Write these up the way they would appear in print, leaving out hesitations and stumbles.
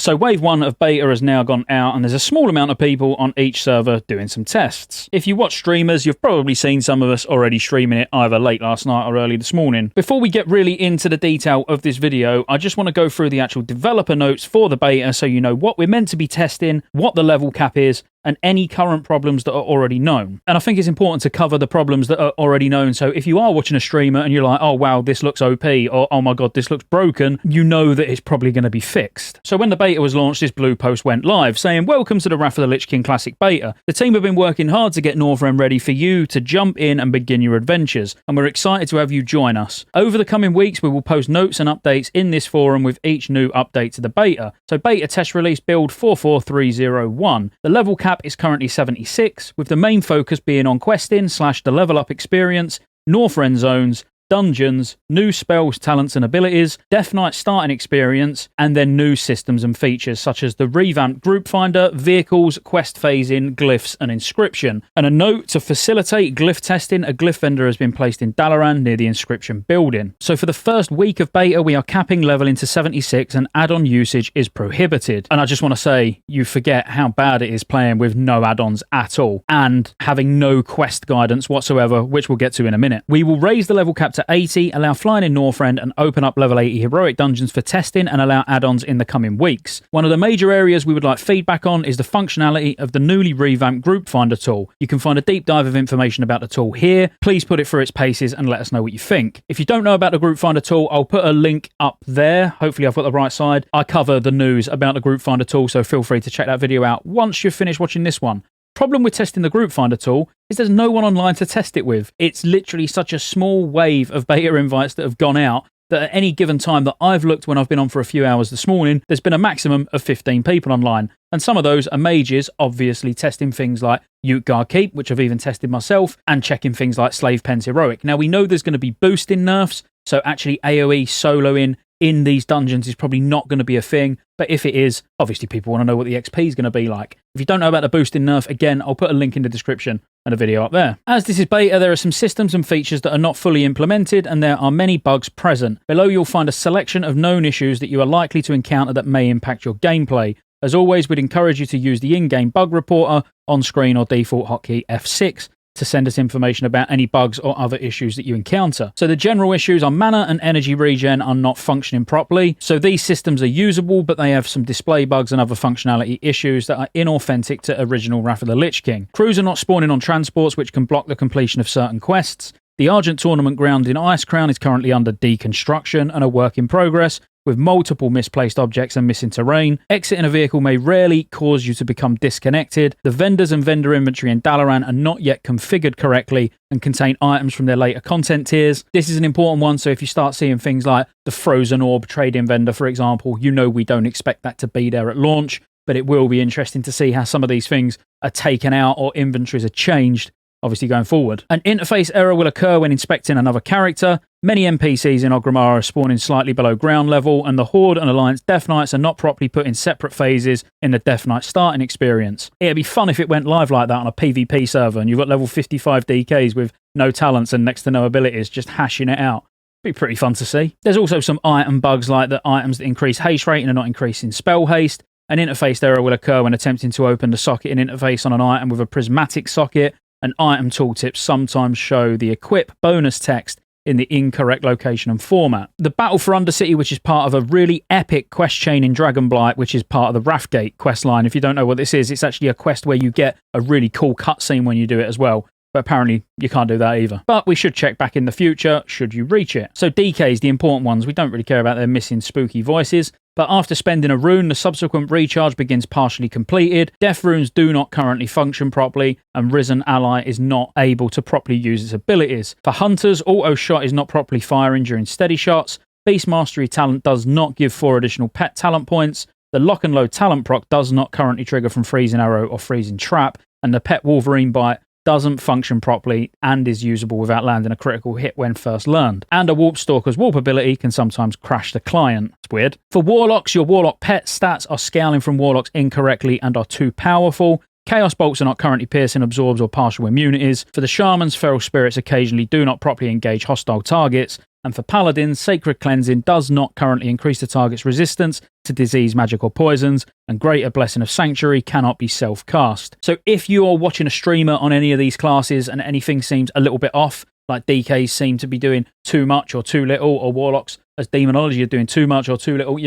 So wave 1 of beta has now gone out, and there's a small amount of people on each server doing some tests. If you watch streamers, you've probably seen some of us already streaming it either late last night or early this morning. Before we get really into the detail of this video, I just want to go through the actual developer notes for the beta so you know what we're meant to be testing, what the level cap is, and any current problems that are already known. And I think it's important to cover the problems that are already known, so if you are watching a streamer and you're like, oh wow, this looks OP, or oh my god, this looks broken, you know that it's probably going to be fixed. So when the beta was launched, this blue post went live, saying, welcome to the Wrath of the Lich King Classic Beta. The team have been working hard to get Northrend ready for you to jump in and begin your adventures, and we're excited to have you join us. Over the coming weeks, we will post notes and updates in this forum with each new update to the beta. So beta test release build 44301. The level cap is currently 76, with the main focus being on questing / the level up experience, Northrend zones, dungeons, new spells, talents and abilities, Death Knight starting experience, and then new systems and features such as the revamped group finder, vehicles, quest phasing, glyphs and inscription. And a note, to facilitate glyph testing, a glyph vendor has been placed in Dalaran near the inscription building. So for the first week of beta, we are capping leveling to 76 and add-on usage is prohibited. And I just want to say, you forget how bad it is playing with no add-ons at all and having no quest guidance whatsoever, which we'll get to in a minute. We will raise the level cap to 80, allow flying in Northrend, and open up level 80 heroic dungeons for testing and allow add-ons in the coming weeks. One of the major areas we would like feedback on is the functionality of the newly revamped group finder tool. You can find a deep dive of information about the tool here. Please put it through its paces and let us know what you think. If you don't know about the group finder tool, I'll put a link up there. Hopefully I've got the right side. I cover the news about the group finder tool, so feel free to check that video out once you've finished watching this one. Problem with testing the group finder tool is there's no one online to test it with. It's literally such a small wave of beta invites that have gone out that at any given time that I've looked when I've been on for a few hours this morning, there's been a maximum of 15 people online. And some of those are mages, obviously testing things like Utgard Keep, which I've even tested myself, and checking things like Slave Pen's Heroic. Now we know there's going to be boosting nerfs, so actually AoE soloing in these dungeons is probably not going to be a thing, but if it is, obviously people want to know what the XP is going to be like. If you don't know about the boosting nerf, again, I'll put a link in the description and a video up there. As this is beta, there are some systems and features that are not fully implemented, and there are many bugs present. Below you'll find a selection of known issues that you are likely to encounter that may impact your gameplay. As always, we'd encourage you to use the in-game bug reporter on screen or default hotkey F6 to send us information about any bugs or other issues that you encounter. So the general issues are mana and energy regen are not functioning properly. So these systems are usable, but they have some display bugs and other functionality issues that are inauthentic to original Wrath of the Lich King. Crews are not spawning on transports, which can block the completion of certain quests. The Argent Tournament ground in Icecrown is currently under deconstruction and a work in progress, with multiple misplaced objects and missing terrain. Exiting a vehicle may rarely cause you to become disconnected. The vendors and vendor inventory in Dalaran are not yet configured correctly and contain items from their later content tiers. This is an important one, so if you start seeing things like the Frozen Orb trading vendor, for example, you know we don't expect that to be there at launch, but it will be interesting to see how some of these things are taken out or inventories are changed, obviously going forward. An interface error will occur when inspecting another character. Many NPCs in Orgrimmar are spawning slightly below ground level, and the Horde and Alliance Death Knights are not properly put in separate phases in the Death Knight starting experience. It'd be fun if it went live like that on a PvP server and you've got level 55 DKs with no talents and next to no abilities just hashing it out. Be pretty fun to see. There's also some item bugs like the items that increase haste rate and are not increasing spell haste. An interface error will occur when attempting to open the socket and interface on an item with a prismatic socket. And item tooltips sometimes show the equip bonus text in the incorrect location and format. The Battle for Undercity, which is part of a really epic quest chain in Dragonblight, which is part of the Wrathgate quest line. If you don't know what this is, it's actually a quest where you get a really cool cutscene when you do it as well. But apparently you can't do that either. But we should check back in the future should you reach it. So DKs, the important ones, we don't really care about their missing spooky voices. But after spending a rune, the subsequent recharge begins partially completed. Death runes do not currently function properly, and Risen Ally is not able to properly use its abilities. For Hunters, auto shot is not properly firing during steady shots. Beast Mastery talent does not give 4 additional pet talent points. The Lock and Load talent proc does not currently trigger from Freezing Arrow or Freezing Trap, and the Pet Wolverine Bite doesn't function properly and is usable without landing a critical hit when first learned. And a Warp Stalker's warp ability can sometimes crash the client. It's weird. For Warlocks, your Warlock pet stats are scaling from Warlocks incorrectly and are too powerful. Chaos Bolts are not currently piercing, absorbs, or partial immunities. For the Shamans, Feral Spirits occasionally do not properly engage hostile targets, And for Paladin, Sacred Cleansing does not currently increase the target's resistance to disease, magic, or poisons, and Greater Blessing of Sanctuary cannot be self-cast. So if you're watching a streamer on any of these classes and anything seems a little bit off, like DKs seem to be doing too much or too little, or Warlocks as Demonology are doing too much or too little,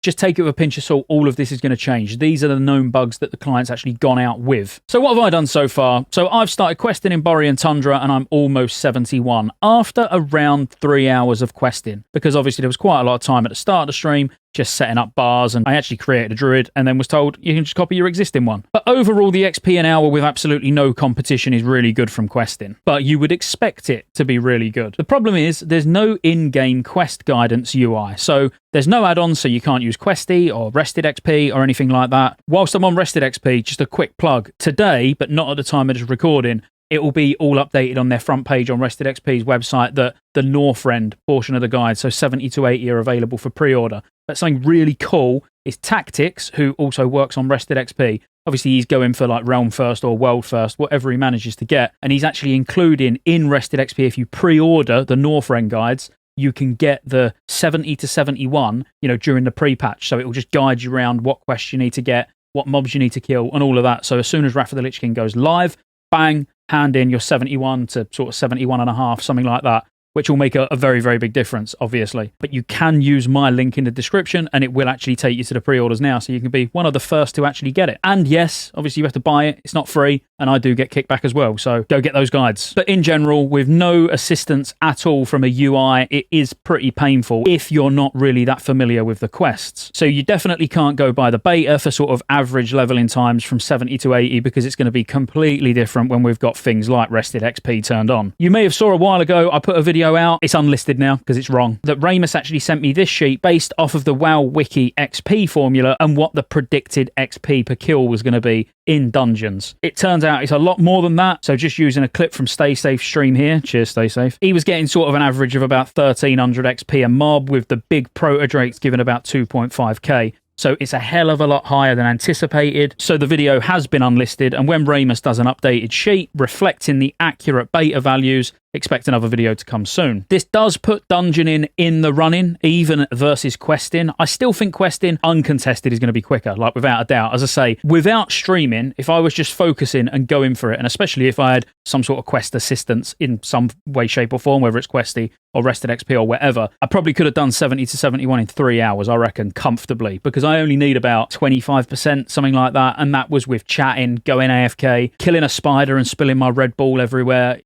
just take it with a pinch of salt. All of this is going to change. These are the known bugs that the client's actually gone out with. So what have I done so far? So I've started questing in Borean Tundra and I'm almost 71 after around 3 hours of questing, because obviously there was quite a lot of time at the start of the stream just setting up bars, and I actually created a Druid and then was told you can just copy your existing one. But overall, the XP an hour with absolutely no competition is really good from questing, but you would expect it to be really good. The problem is there's no in-game quest guidance UI, so there's no add-ons, so you can't use Questy or Rested XP or anything like that. Whilst I'm on Rested XP, just a quick plug, today, but not at the time of this recording, it will be all updated on their front page on Rested XP's website that the Northrend portion of the guide, so 70 to 80, are available for pre-order. But something really cool is Tactics, who also works on Rested XP. Obviously, he's going for like Realm First or World First, whatever he manages to get. And he's actually including in Rested XP, if you pre-order the Northrend guides, you can get the 70 to 71, during the pre-patch. So it will just guide you around what quests you need to get, what mobs you need to kill, and all of that. So as soon as Wrath of the Lich King goes live, bang, hand in your 71 to sort of 71 and a half, something like that, which will make a very, very big difference, obviously. But you can use my link in the description, and it will actually take you to the pre-orders now, so you can be one of the first to actually get it. And yes, obviously you have to buy it. It's not free, and I do get kickback as well, so go get those guides. But in general, with no assistance at all from a UI, it is pretty painful if you're not really that familiar with the quests. So you definitely can't go by the beta for sort of average leveling times from 70 to 80, because it's going to be completely different when we've got things like Rested XP turned on. You may have saw a while ago, I put a video out, it's unlisted now because it's wrong, that Ramus actually sent me this sheet based off of the WoW Wiki XP formula and what the predicted XP per kill was going to be in dungeons. It turns out it's a lot more than that, so just using a clip from Stay Safe stream here, cheers Stay Safe, he was getting sort of an average of about 1300 XP a mob, with the big Proto Drakes giving about 2.5k. So it's a hell of a lot higher than anticipated. So the video has been unlisted, and when Ramus does an updated sheet reflecting the accurate beta values, expect another video to come soon. This does put dungeoning in the running, even versus questing. I still think questing uncontested is going to be quicker, like without a doubt. As I say, without streaming, if I was just focusing and going for it, and especially if I had some sort of quest assistance in some way, shape or form, whether it's Questy or Rested XP or whatever, I probably could have done 70 to 71 in 3 hours, I reckon, comfortably, because I only need about 25%, something like that, and that was with chatting, going AFK, killing a spider and spilling my Red Bull everywhere.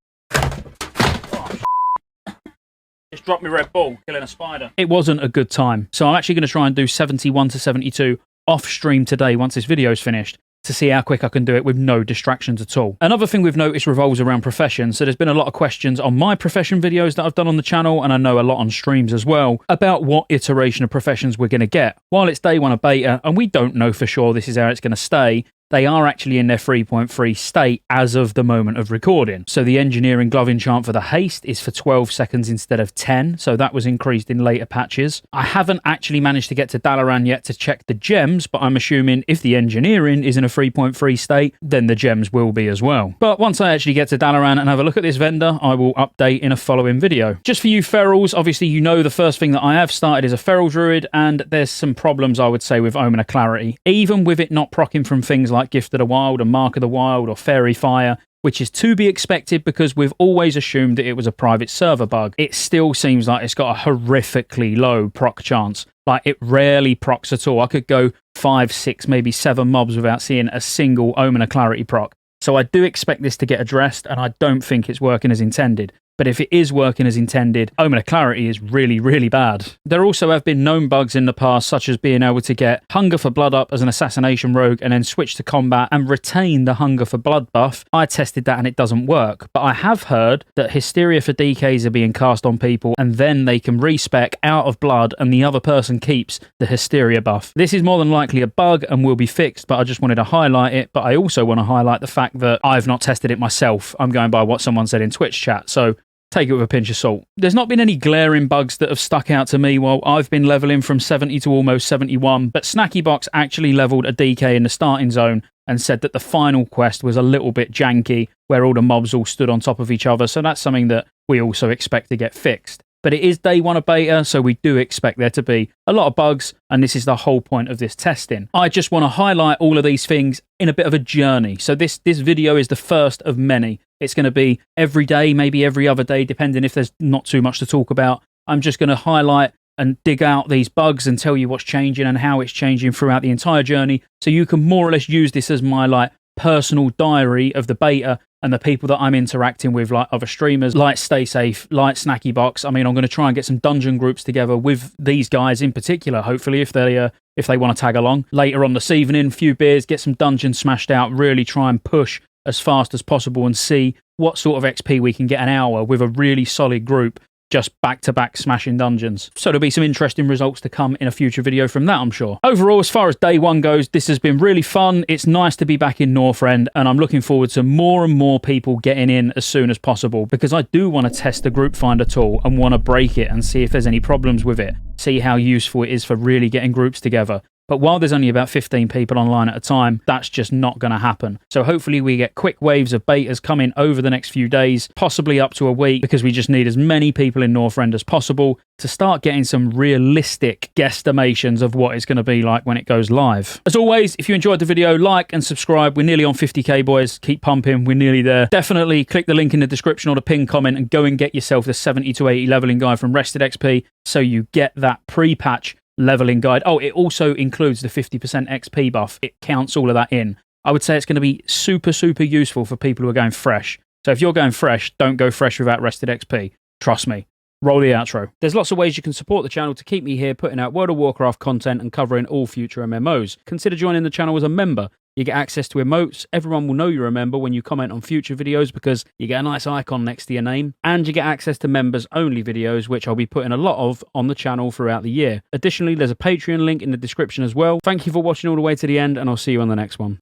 Just dropped me Red Bull, killing a spider. It wasn't a good time. So I'm actually going to try and do 71 to 72 off stream today once this video's finished, to see how quick I can do it with no distractions at all. Another thing we've noticed revolves around professions. So there's been a lot of questions on my profession videos that I've done on the channel, and I know a lot on streams as well, about what iteration of professions we're going to get. While it's day one of beta, and we don't know for sure this is how it's going to stay, they are actually in their 3.3 state as of the moment of recording. So the engineering glove enchant for the haste is for 12 seconds instead of 10, so that was increased in later patches. I haven't actually managed to get to Dalaran yet to check the gems, but I'm assuming if the engineering is in a 3.3 state, then the gems will be as well. But once I actually get to Dalaran and have a look at this vendor, I will update in a following video. Just for you ferals, obviously you know the first thing that I have started is a feral druid, and there's some problems I would say with Omen of Clarity. Even with it not proccing from things like Gift of the Wild and Mark of the Wild or Fairy Fire, which is to be expected because we've always assumed that it was a private server bug, it still seems like it's got a horrifically low proc chance. Like, it rarely procs at all. I could go 5, 6, maybe 7 mobs without seeing a single Omen of Clarity proc. So I do expect this to get addressed, and I don't think it's working as intended. But if it is working as intended, Omen of Clarity is really, really bad. There also have been known bugs in the past, such as being able to get Hunger for Blood up as an assassination rogue and then switch to combat and retain the Hunger for Blood buff. I tested that and it doesn't work. But I have heard that Hysteria for DKs are being cast on people, and then they can respec out of blood and the other person keeps the Hysteria buff. This is more than likely a bug and will be fixed, but I just wanted to highlight it. But I also want to highlight the fact that I've not tested it myself. I'm going by what someone said in Twitch chat. So take it with a pinch of salt. There's not been any glaring bugs that have stuck out to me while I've been leveling from 70 to almost 71, but Snackybox actually leveled a DK in the starting zone and said that the final quest was a little bit janky, where all the mobs all stood on top of each other, so that's something that we also expect to get fixed. But it is day one of beta, so we do expect there to be a lot of bugs, and this is the whole point of this testing. I just want to highlight all of these things in a bit of a journey. So this video is the first of many. It's going to be every day, maybe every other day, depending if there's not too much to talk about. I'm just going to highlight and dig out these bugs and tell you what's changing and how it's changing throughout the entire journey, so you can more or less use this as my personal diary of the beta and the people that I'm interacting with, like other streamers, like Stay Safe, like Snacky Box. I mean, I'm going to try and get some dungeon groups together with these guys in particular, hopefully, if they want to tag along. Later on this evening, few beers, get some dungeons smashed out, really try and push as fast as possible and see what sort of XP we can get an hour with a really solid group, just back-to-back smashing dungeons. So there'll be some interesting results to come in a future video from that, I'm sure. Overall, as far as day one goes, this has been really fun. It's nice to be back in Northrend, and I'm looking forward to more and more people getting in as soon as possible, because I do want to test the group finder tool and want to break it and see if there's any problems with it, see how useful it is for really getting groups together. But while there's only about 15 people online at a time, that's just not going to happen. So hopefully we get quick waves of betas coming over the next few days, possibly up to a week, because we just need as many people in Northrend as possible to start getting some realistic guesstimations of what it's going to be like when it goes live. As always, if you enjoyed the video, like and subscribe. We're nearly on 50k, boys. Keep pumping. We're nearly there. Definitely click the link in the description or the pinned comment and go and get yourself the 70 to 80 leveling guide from Rested XP, so you get that pre-patch leveling guide. Oh, it also includes the 50% XP buff. It counts all of that in. I would say it's going to be super, super useful for people who are going fresh. So if you're going fresh, don't go fresh without Rested XP. Trust me. Roll the outro. There's lots of ways you can support the channel to keep me here putting out World of Warcraft content and covering all future MMOs. Consider joining the channel as a member. You get access to emotes. Everyone will know you're a member when you comment on future videos because you get a nice icon next to your name. And you get access to members-only videos, which I'll be putting a lot of on the channel throughout the year. Additionally, there's a Patreon link in the description as well. Thank you for watching all the way to the end, and I'll see you on the next one.